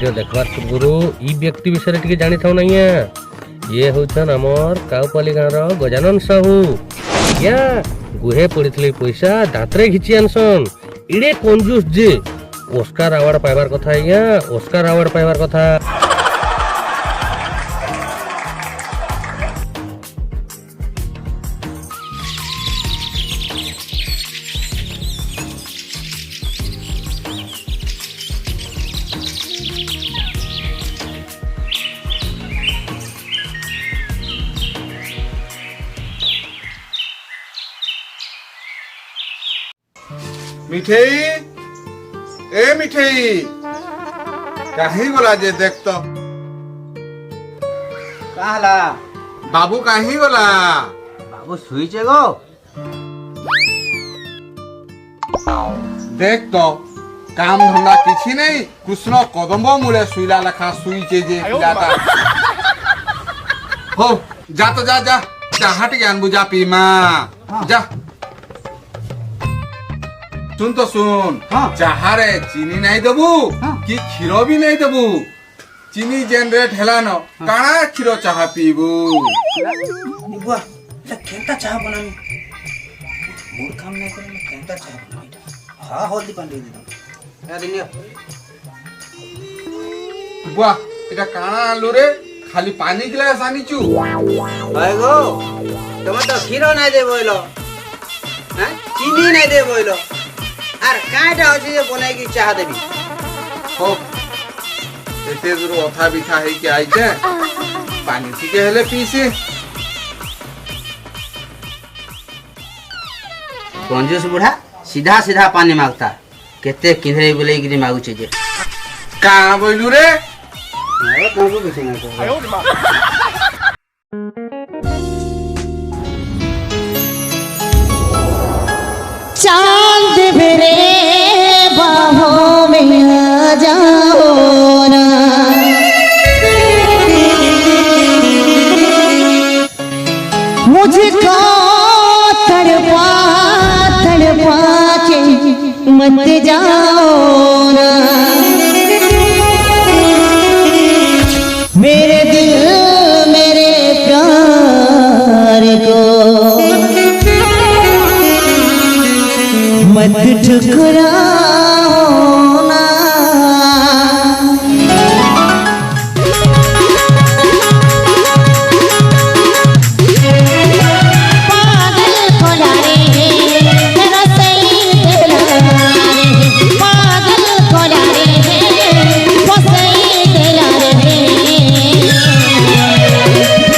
Video देखबार पूर्व ई व्यक्ति विषय टिके जानी थाउ नहीं है। ये होछन हमर काउपाली गाँव गजानन साहू। या गुहे पड़ीथले पैसा दातरे घिची आनसन। इडे कंजूस जे ऑस्कार अवार्ड पाइबार कथा। या ऑस्कार अवार्ड पाइबार कथा। मिठेई ए मिठेई कहीं बोला जे देख तो कहला बाबू कहीं बोला बाबू सुईचे गो देख तो काम धंदा किसी नहीं कृष्ण कदम मूले सुईला लखा सुईचे जे पिलाता हो जा तो जा चाहट ज्ञान बुझा पी माँ जा सुन तो सुन चाहा रे चीनी नहीं देबू कि क्षीर भी नहीं देबू। चीनी जेनरेट हेला न काना क्षीर चाहा पीबू। बुआ केंता चाह बनानी मूड काम नहीं करे मैं केंता चाह बनानी। हां हल्दी पानी दे दे दिनिया बुआ एटा काना आलू रे खाली पानी गिलास आनी चू भाई गो तुम तो क्षीर नहीं दे बोइलो हैं चीनी नहीं दे बोइलो आर काटा होची जे बनाई की चाह देबी हो एते जरो अथा बिथा है कि आई के पानी ठीक हेले पीसे कंजूस बुढ़ा सीधा सीधा पानी मांगता केते किधरे बोले गिरी मागु छे जे का बोलू रे अरे काबू किसे नहीं आयो मां चांद मेरे बाहों में आ जाओ ना। मुझको तड़पा तड़पा के मत जाओ ना। मेरे दिल मेरे प्यार को मत ठुकराओ ना। पागल को लारे तेरा सही दिलारे पागल को लारे वो सही दिलारे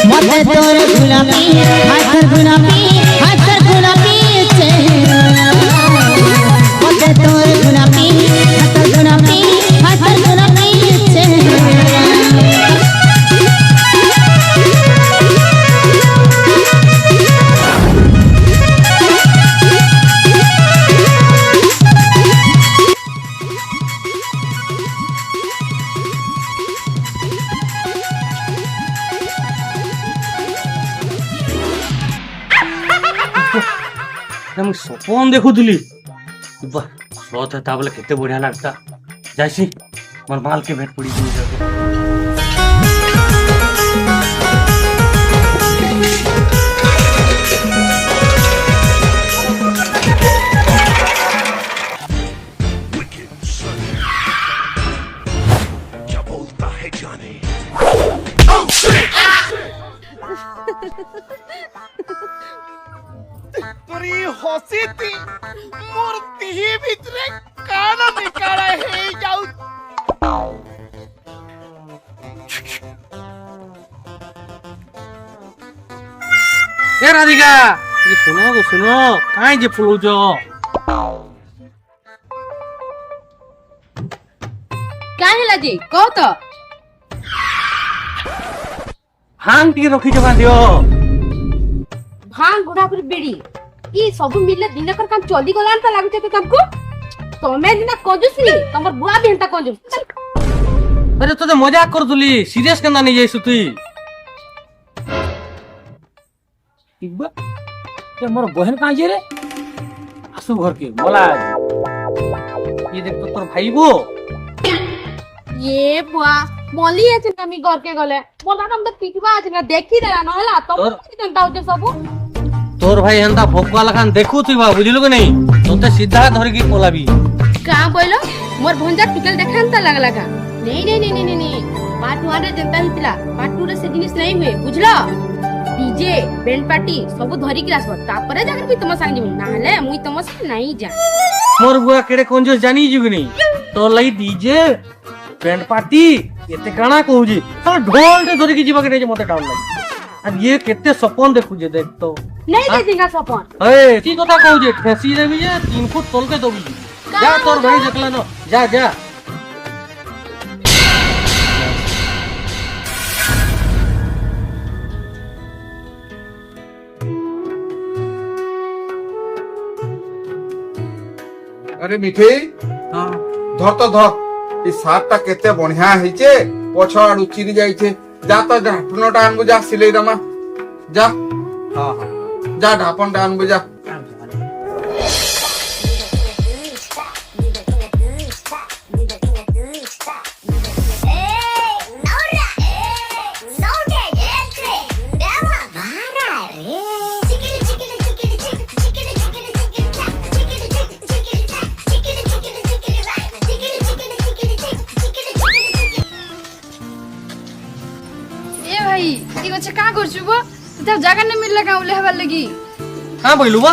मत तोर गुलामी हाथ गुलामी हाथ गुलामी चेहरा तोर गुलामी हाथ गुलामी हाथ गुलामी चेहरा हम सपन देखुली वाह सत था बोले केते बढ़िया लगता जाइसी मोर माल के भेट पड़ी तुरी हसी थी मूर्ति ही भीतरे काना निकाला है जाऊ ए राधिका ये सुनो काई जे फुलौजो काहे हेला जी कहो तो हांग टी रखी जमा दियो भांग गुड़ा पर बेड़ी ई सब मिले दिन कर काम चली गलान त लागुते तो तुमको तमे दिना कंजूसनी तमर बुआ भी हंता कंजूस। अरे तो मजाक कर दुली सीरियस केना नहीं जाइसु तुई इबा ते मोर बहन कहां जे रे आसु घर के बोला ये देख तो तोर भाई गो ये बुआ মলি আছে না আমি ঘরকে গলে বললাম তো পিটবা আছে না দেখি দেলা নহলা তো চিন্তা হচ্ছে সবু তোর ভাই এন্তা ভোকা লাখান দেখুথিবা বুঝিলু কি নাই তোতে সিধা ধরিকি পলাবি का बोलो मोर भंजा टुकल देखांता लागला का नहीं पार्ट 1 रे जनता हितला पार्ट 2 रे से जिनिस नहीं हुए बुझलो डीजे बैंड पार्टी सब धरी के आसबो तापरे जाकर भी तुम संग जिमु नाले मुई तुम से नहीं जा मोर बुआ केड़े कंजूस जानी जुगनी तो लई डीजे बैंड पार्टी एते काना कहूजी साला ढोल ते धरिकी जीवा के नहीं मते टाउन लागी अब ये केते सपन देखु जे देख तो नहीं दे देगा सपन ए की कथा कहूजे ठेसी देबी जे 3 फुट तोल के दोबी जा तोर भाई देखला न जा जा अरे मिठी धर तो धर ई सारटा केते बढ़िया हिचे पछ आडू चिरी जाइछे जा तो ढापनटा आनबो जा सिलाई दमा जा हां हां जा ढापनटा आनबो जा भाई ई गछ का करछु बो त जगह नहीं मिलला का उले हवा लगी हां बोलू बा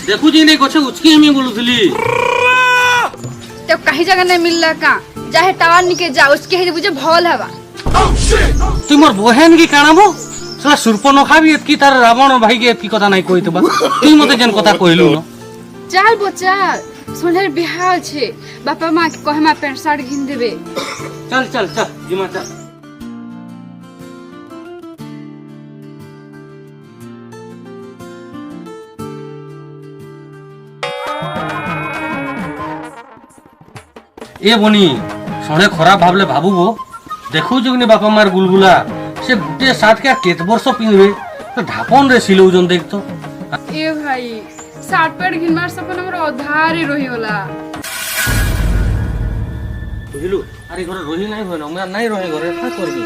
देखु जी नहीं गछ उचकी हमी बोलुथली तो कहीं जगह नहीं मिलला का चाहे टावर निके जा उसके हे बुझे भल हवा तू मोर बहन की कानाबो साला सुरपनखा भी एतकी तार रावण भाई के एतकी कथा नहीं कहितबा तू मते जन कथा कहलु न चल बच्चा सोनर बिहार छे बापा मां के कहमा पैंट शर्ट घिन देबे चल चल चल जिमा चल ए बनी सणे खराब भाबले भाबुबो देखु जुगनी बापा मार गुलगुला से गुटे साथ के केत वर्ष पिनबे तो ढापन रे सिलौ जन देख तो ए भाई शर्ट पैंट घिन मार सपन हमर आधार रही होला बुझलु अरे घर रही नहीं होय न मैं नहीं रहे घरे का करबी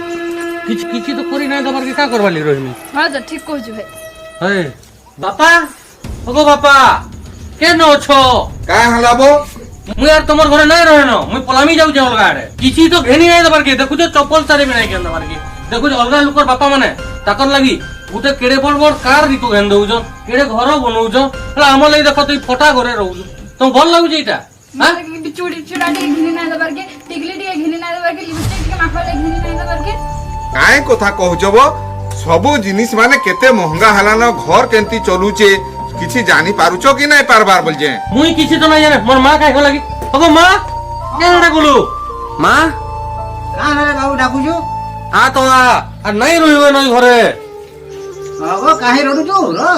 किछ तो करी नहीं दबर के का करवाली रही हां जा ठीक कहजु है हे बापा ओगो बापा के न छो का हलाबो मुई यार तमर घरे नहीं रहे न मुई पलामी जाऊ जे अलगा आड़े किछि तो घेनी नहीं दबर के देखु जो चप्पल सारे में नहीं के दबर के देखु जो अलगा लोकर बापा माने ताकर लागि गुटे केड़े बड़ बड़ कार रिको घेन दउ जो केड़े घर बनउ जो हला हम लई देखो तई फटा घरे रहउ तुम भल लागु जेटा हां चूड़ी चूड़ाटी घिनी ना दबर के टिकली टी घिनी ना दबर के लिपस्टिक के माखले घिनी ना दबर के काहे कथा कहजबो सबो जिनिस माने केते महंगा हला न घर केंती चलुचे किछि जानी पारुचो कि नहीं पारबार बोल जे मुई किछि तो नहीं जाने मोर मां काहे लागि ओगो मां के रे गुलु मां का रे बाबू डाकुजो आ तो आ नहीं रहिबे नहीं घरे ओ काहे रोडू जो रो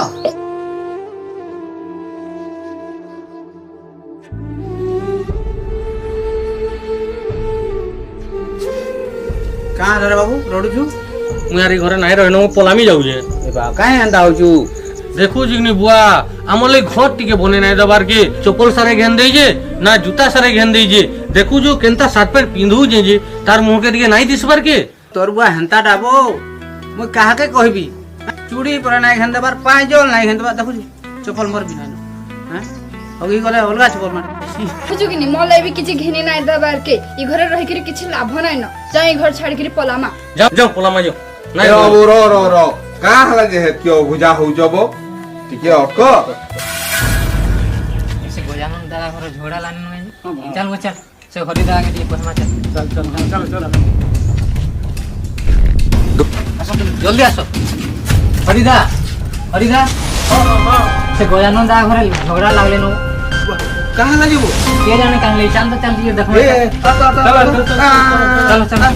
का रे बाबू रोडू जो मुई यार घरे नहीं रहनो पलामी जाऊ जे ए बा काहे अंदा होजू देखो जिगनी बुआ आमले घर टिके बने नहीं दबार के चप्पल सारे घेन दे जे ना जूता सारे घेन दे जे देखु जो केनता शर्ट पैंट पिंधु जे तार मुंह के टिके नहीं दिसबार के तोर बुआ हेंता डाबो मु काहा के कहबी चूड़ी पर नाही घेन देबार पायजोल नाही घेन देबार देखु चप्पल मोर बिना हैं होगी गले अलगा चप्पल मार बुझु कि मोले भी किछि घिनी ना दबर के ई घरे रहि के किछि लाभ नाही न जाई घर छाड़ के पलामा जाओ जाओ पलामा जाओ नहीं बाबू रो का हला जे है क्यों बुझा हो जबो टिके अटको ऐसे गोजानन दादा घर झोड़ा लाने में चल वो चल से हरि दादा के लिए पहमा चल जल्दी आसो हरिदा से गोजानन दादा घर झगड़ा लागले नो कहां लगी वो के जाने कान ले चल तो चल दिए देखो चलो चलो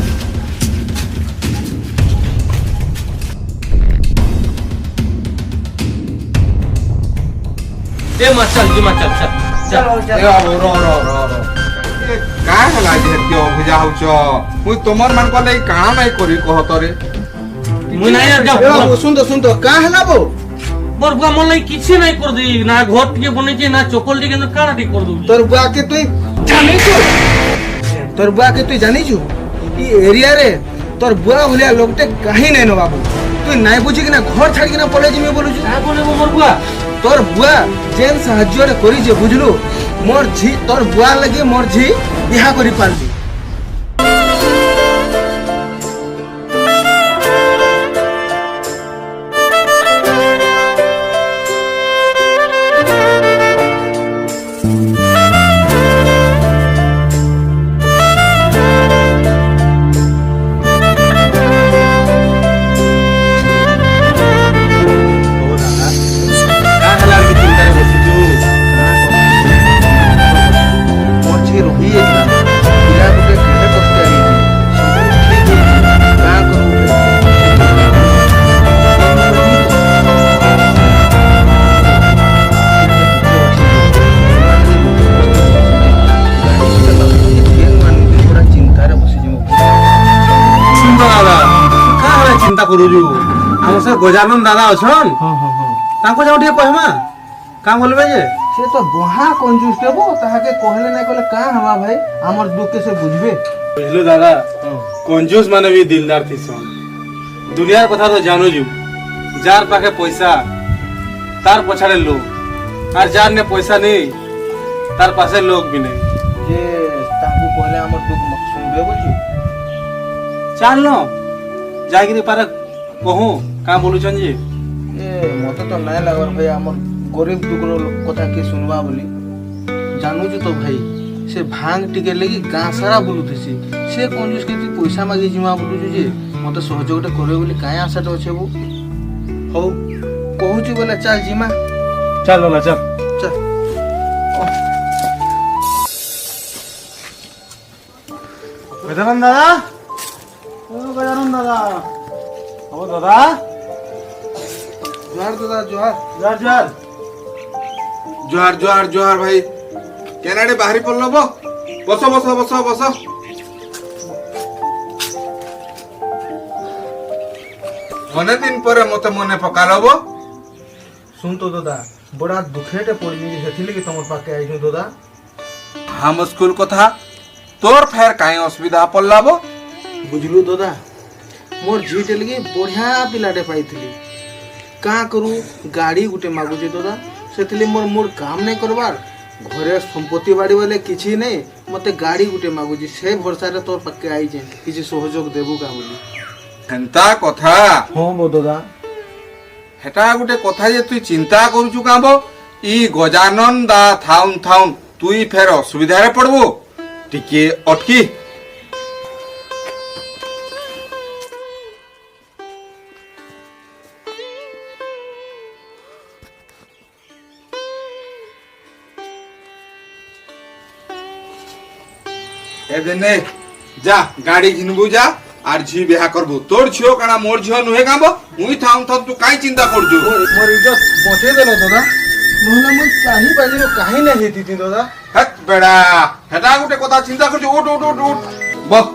ए मा चल जी मा चल चलो ए बाबू रो का हला जे क्यों बुझा हो छ मु तोमर मन को ले काना नहीं करी कहत रे मुई नहीं यार ए जाओ बाबू सुन तो का हला बो मोर बुआ मन लई किछि नहीं कर दी ना घर टिके बने जे ना चप्पल टिके ना काना टिके कर दू तोर बुआ के तू जाने तो তোর বুয়া কে তুই জানিছু ই এরিয়া রে তোর বুয়া ভলিয়া লোকটে কাহি নাই ন বাবু তুই নাই বুঝি কিনা ঘর ছাড়ি কিনা পলে জিমি বলুছু কা বলে মোর বুয়া তোর বুয়া যেন সাহায্যরে করিছে বুঝলু মোর ঝি তোর বুয়া লাগি মোর ঝি বিহা করি পারলি মোর ঝি রহি এছিলা পিলা গুটে কেহে কষ্ট আইছি ঠিক হইছি কা করু চিন্তারে বসি যাবো দাদা কাহলে চিন্তা করুଛୁ আমার সে গজানন দাদা অছন তাঙ্কো যাও ଟିକେ কহমা কাম বলবে যে সে তো বহা কঞ্জুস দেবো তাহাকে কহলে নাই কলে কা হবা ভাই আমার দুঃখে সে বুঝবে বুঝলো দাদা কঞ্জুস মানে भी दिलदार থিসন দুনিয়ার কথা তো জানোজু যার পাখে পয়সা তার পছাড়ে লোক আর যার নে পয়সা নেই তার পাশে লোক भी নেই যে তাহাকে কহলে আমার দুঃখ শুনবে বলছি চাল যাইকি পারে কহু কাম বলুছন যে এ মতে তো নাই লাগর ভাই আমার গরিব দুগুলো কথা কি শুনবা বলি জানুଛୁ তো ভাই সে ভাঙ টিকে লাগি গাঁ সারা বুলুথিছি সে কঞ্জুস কে তুই পয়সা মাগি জিমা বুলুଛୁ যে মতে সহযোগটা করবে বলি কাই আশাটা আছে বু হଉ কହୁଛୁ বলে চাল জিমা চল দাদা চল চল গজানন দাদা ও গজানন দাদা ও দাদা জোহার দাদা জোহার যার যার জোহার জোহার জোহার ভাই কেনাডে বাহারি পড়ল বস বস বস বস অনেক দিন পরে মতে মনে পকালব শুন তো দাদা বড়া দুঃখেটে পড়ি হেথিলি কি তোমার পাকে আইছু দাদা হাম স্কুল কথা তোর ফের কাই অসুবিধা পড়লাব বুঝলু দাদা মোর ঝিটে লাগি বঢ়িয়া পিলাটে পাইଥିଲି কা করু গাড়ি গুটে মাগুছে দাদা সেথিলি মোর মোর কাম নাই করবার ঘরে সম্পত্তি বাড়ি বলে কিছু নেই মতে গাড়ি গুটে মাগুছি সে ভরসারে তোর পাকে আইছে কিছু সহযোগ দেবু কা বলি হেন্তা কথা হ্যাঁ বো দাদা হেটা গোটে কথা যে তুই চিন্তা করুছু কাঁব ই গজানন দা থাউন থাউন তুই ফের অসুবিধারে পড়বু টিকে অটকি এদিনে যা গাড়ি ঘিনবু যা আর ঝি বিহা করবু তোর ঝিও কানা মোর ঝিও নুহে কাঁব মুই থাউন থাউন তুই কাই চিন্তা করছু মোর ইজ্জত বঁচে দেল দাদা নহলে মুই চাহি পাইলি কাহি নাই হেতি দাদা হেট বেড়া হেটা গোটে কথা চিন্তা করছু উঠ উঠ উঠ উঠ বহ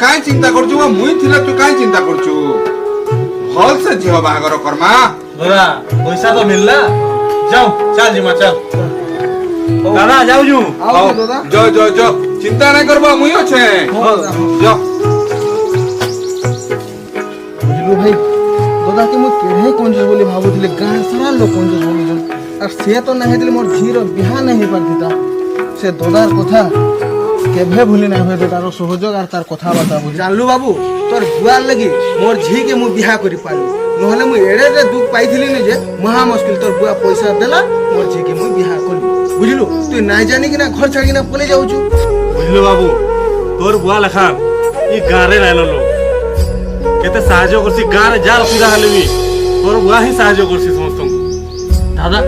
কাই চিন্তা করছু মুই থিলে তুই কাই চিন্তা করছু ভাল সে ঝিও বাহাগর কর্মা দাদা পয়সা তো মিললা যাও চল জিমা চল দাদা যাও জু আও দাদা জ জ জ চিন্তা নাই করবা মুই আছে জ বুঝলু ভাই দাদাকে মুই কেড়ে কঞ্জুস বলি ভাবুଥିଲି গাঁ সারা লোক কঞ্জুস বলুছন আর সে তো না হেতিলে মোর ঝির বিহা নাই হই পারতিতা সে দাদার কথা কেভে ভুলি নাই হয়ে তার সহযোগ আর তার কথাবার্তা বুঝি জানলু বাবু তোর বুয়ার লাগি মোর ঝিকে মুই বিহা করি পারলু নহলে মুই এড়ে দুঃখ পাইଥିଲି নি যে মহা মুশকিল তোর বুয়া পয়সা দেলা মোর ঝিকে মুই বিহা করলি বুঝলু তুই নাই জানি কিনা ঘর ছাড়ি কিনা পলে যাউছু বুঝলো বাবু তোর বুয়া লেখা ই গাঁরে নাইল লোক কেতে সাহায্য করছি গাঁরে যার অসুবিধা হলে বি তোর বুয়া হি সাহায্য করছি সমস্ত দাদা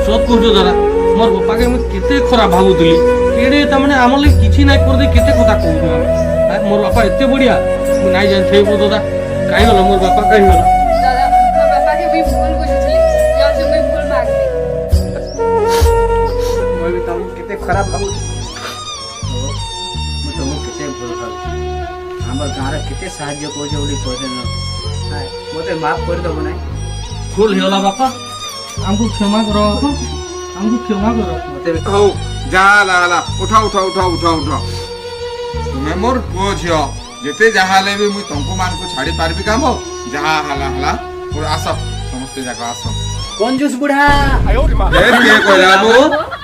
সব কହୁଛୁ দাদা মোর বাপাকে আমি কেতে খরাপ ভাবুଥିଲି কেড়ে তাମାନେ আমার লাগি কিছু নাই করে দে কেতে কথা কହୁଛୁ আমি মোর বাপা এতে বড়িয়া ମୁଁ নাই জানথেইব দাদা কাই গলা মোর বাপা কাই গলা দাদা আমার বাবাকে भी ভুল বুঝুଥିଲି যার জন্য ভুল মাগলি মই বি তাম কেতে খরাপ ভাবু ମୁଁ ତମକୁ କେତେ ଭଲ ଭାବୁଛି ଆମର ଗାଁରେ କେତେ ସାହାଯ୍ୟ କରୁଛ ବୋଲି କହିଦେଲ ମୋତେ ମାଫ କରିଦେବ ନାହିଁ ଭୁଲ ହେଇଗଲା ବାପା ଆମକୁ କ୍ଷମା କର ଆମକୁ କ୍ଷମା କର ମୋତେ ହଉ যা লা লা উঠা উঠা উঠা উঠা উঠা ତମେ ମୋର ପୁଅ ଝିଅ ଯେତେ ଯାହା ହେଲେ ବି ମୁଇଁ ତମକୁ ମାନଙ୍କୁ ଛାଡି ପାରିବି କାମ ଯାହା ହେଲା ହେଲା ମୋର ଆସ ସମସ୍ତେ ଯାକ ଆସ कंजूस बुढ़ा କିଏ କହିଲା ବୋ